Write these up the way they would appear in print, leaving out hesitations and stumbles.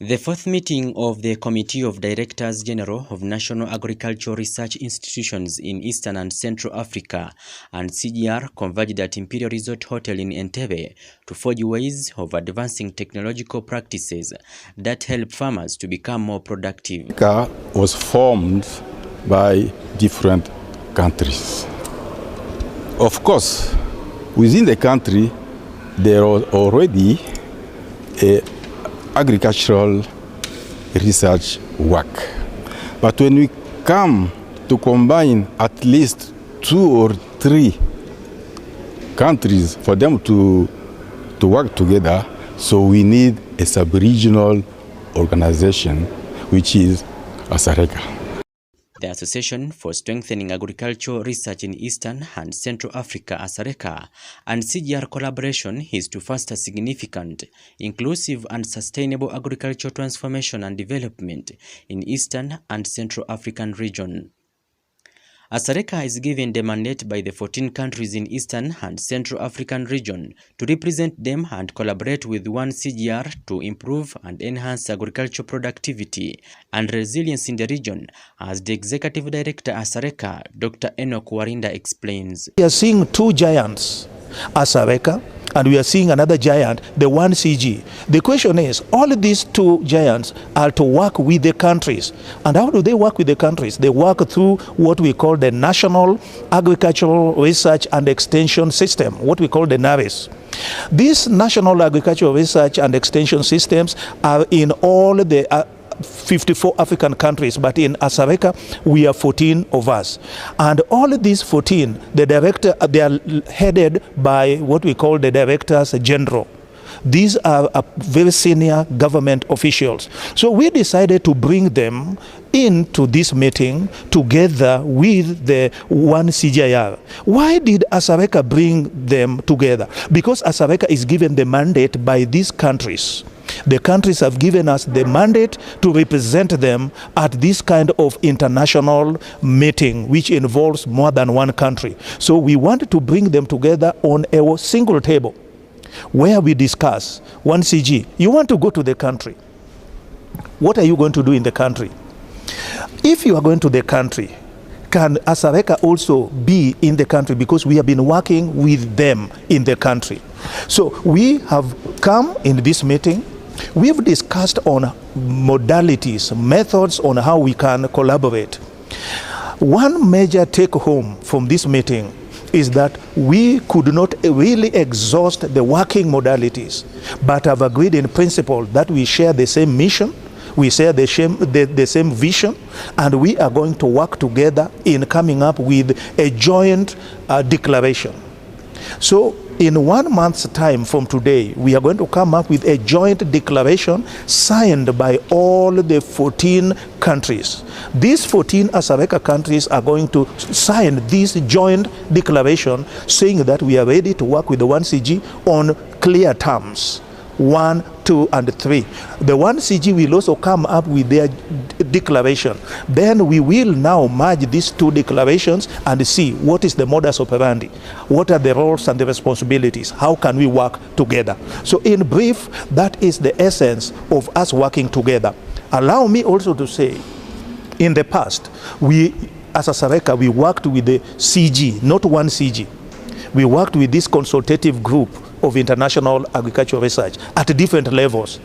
The fourth meeting of the Committee of Directors General of National Agricultural Research Institutions in Eastern and Central Africa and CGR converged at Imperial Resort Hotel in Entebbe to forge ways of advancing technological practices that help farmers to become more productive. Asareca was formed by different countries. Of course, within the country, there was already a agricultural research work. But when we come to combine at least 2 or 3 countries for them to work together, so we need a sub-regional organization, which is Asareca. The Association for Strengthening Agricultural Research in Eastern and Central Africa, Asareca, and CGR collaboration is to foster significant, inclusive and sustainable agricultural transformation and development in Eastern and Central African region. Asareca is given the mandate by the 14 countries in Eastern and Central African region to represent them and collaborate with one CGR to improve and enhance agricultural productivity and resilience in the region, as the Executive Director Asareca, Dr. Enoch Warinda, explains. We are seeing 2 giants, Asareca, and we are seeing another giant, the 1CG. The question is, all of these 2 giants are to work with the countries. And how do they work with the countries? They work through what we call the National Agricultural Research and Extension System, what we call the NARES. These National Agricultural Research and Extension Systems are in all the 54 African countries, but in Asareca we are 14 of us, and all of these 14, they are headed by what we call the Directors General. These are very senior government officials. So we decided to bring them into this meeting together with the 1CGIR. Why did Asareca bring them together? Because Asareca is given the mandate by these countries. The countries have given us the mandate to represent them at this kind of international meeting, which involves more than one country. So we want to bring them together on a single table where we discuss 1CG. You want to go to the country. What are you going to do in the country? If you are going to the country, can Asareca also be in the country? Because we have been working with them in the country. So we have come in this meeting. We've discussed on modalities, methods on how we can collaborate. One major take home from this meeting is that we could not really exhaust the working modalities, but have agreed in principle that we share the same mission, we share the same vision, and we are going to work together in coming up with a joint declaration. So in 1 month's time from today, we are going to come up with a joint declaration signed by all the 14 countries. These 14 Asareca countries are going to sign this joint declaration saying that we are ready to work with the 1CG on clear terms. 1, 2, and 3. The 1CG will also come up with their declaration. Then we will now merge these 2 declarations and see what is the modus operandi, what are the roles and the responsibilities, how can we work together. So in brief, that is the essence of us working together. Allow me also to say, in the past, we, as Asareca, we worked with the CG, not 1CG. We worked with this consultative group of international agricultural research at different levels.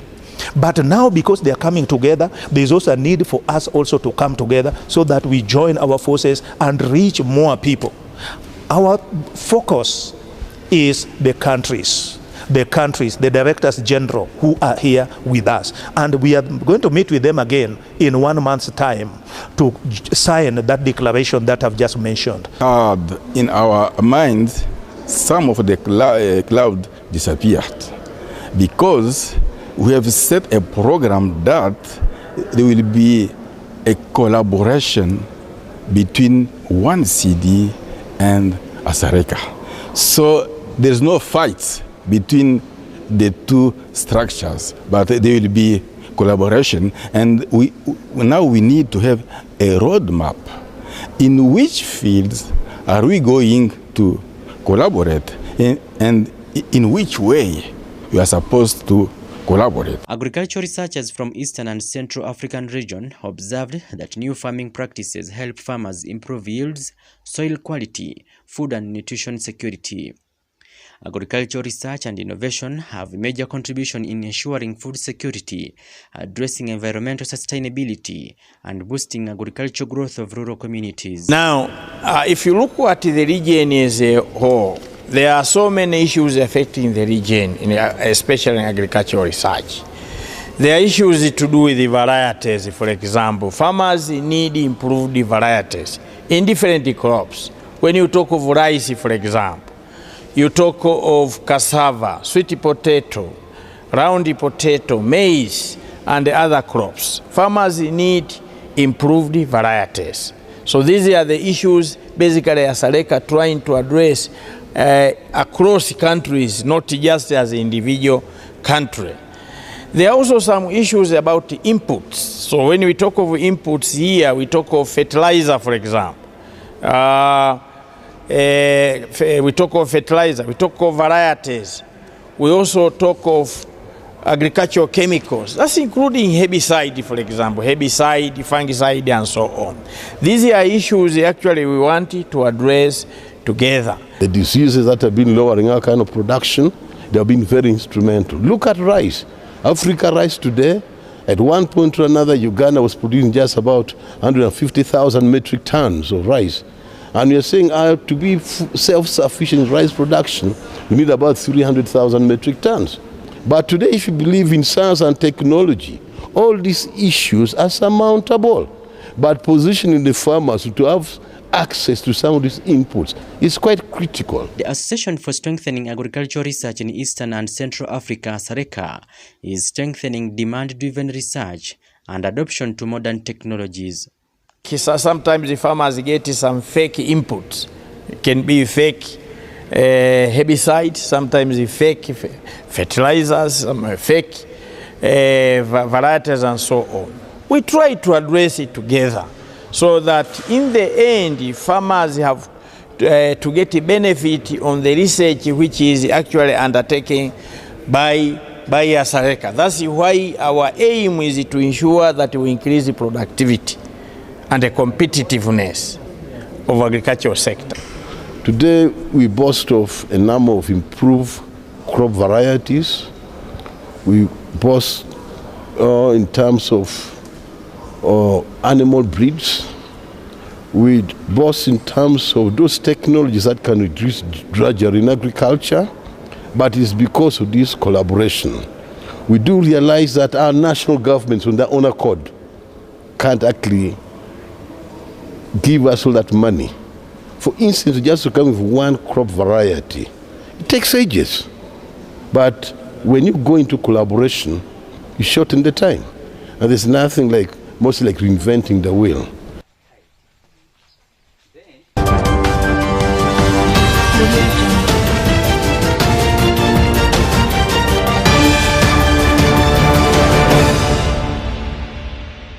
But now, because they are coming together, there is also a need for us also to come together so that we join our forces and reach more people. Our focus is the countries, the Directors General who are here with us. And we are going to meet with them again in 1 month's time to sign that declaration that I've just mentioned. In our minds, some of the cloud disappeared because we have set a program that there will be a collaboration between 1CD and Asareca. So there's no fight between the 2 structures, but there will be collaboration, and now we need to have a roadmap. In which fields are we going to collaborate, and in which way we are supposed to collaborate. Agricultural researchers from Eastern and Central African region observed that new farming practices help farmers improve yields, soil quality, food and nutrition security. Agricultural research and innovation have a major contribution in ensuring food security, addressing environmental sustainability, and boosting agricultural growth of rural communities. Now, if you look at the region as a whole, there are so many issues affecting the region, especially in agricultural research. There are issues to do with the varieties, for example. Farmers need improved varieties in different crops. When you talk of rice, for example, you talk of cassava, sweet potato, round potato, maize, and other crops. Farmers need improved varieties. So these are the issues basically Asareca trying to address across countries, not just as an individual country. There are also some issues about inputs. So when we talk of inputs here, we talk of fertilizer, for example. We talk of fertilizer, we talk of varieties. We also talk of agricultural chemicals. That's including herbicide, for example, herbicide, fungicide, and so on. These are issues actually we want to address together. The diseases that have been lowering our kind of production, they have been very instrumental. Look at rice. Africa rice today, at one point or another, Uganda was producing just about 150,000 metric tons of rice. And we are saying to be self-sufficient in rice production, we need about 300,000 metric tons. But today, if you believe in science and technology, all these issues are surmountable. But positioning the farmers to have access to some of these inputs is quite critical. The Association for Strengthening Agricultural Research in Eastern and Central Africa, Asareca, is strengthening demand-driven research and adoption to modern technologies. Sometimes the farmers get some fake inputs. It can be fake herbicides, sometimes fake fertilizers, some fake varieties, and so on. We try to address it together so that in the end, farmers have to get a benefit on the research which is actually undertaken by Asareca. That's why our aim is to ensure that we increase the productivity and the competitiveness of agricultural sector. Today, we boast of a number of improved crop varieties. We boast in terms of animal breeds. We boast in terms of those technologies that can reduce drudgery in agriculture, but it's because of this collaboration. We do realize that our national governments, on their own accord, can't actually give us all that money. For instance, just to come with one crop variety, it takes ages. But when you go into collaboration, you shorten the time. And there's nothing like, mostly like reinventing the wheel. Then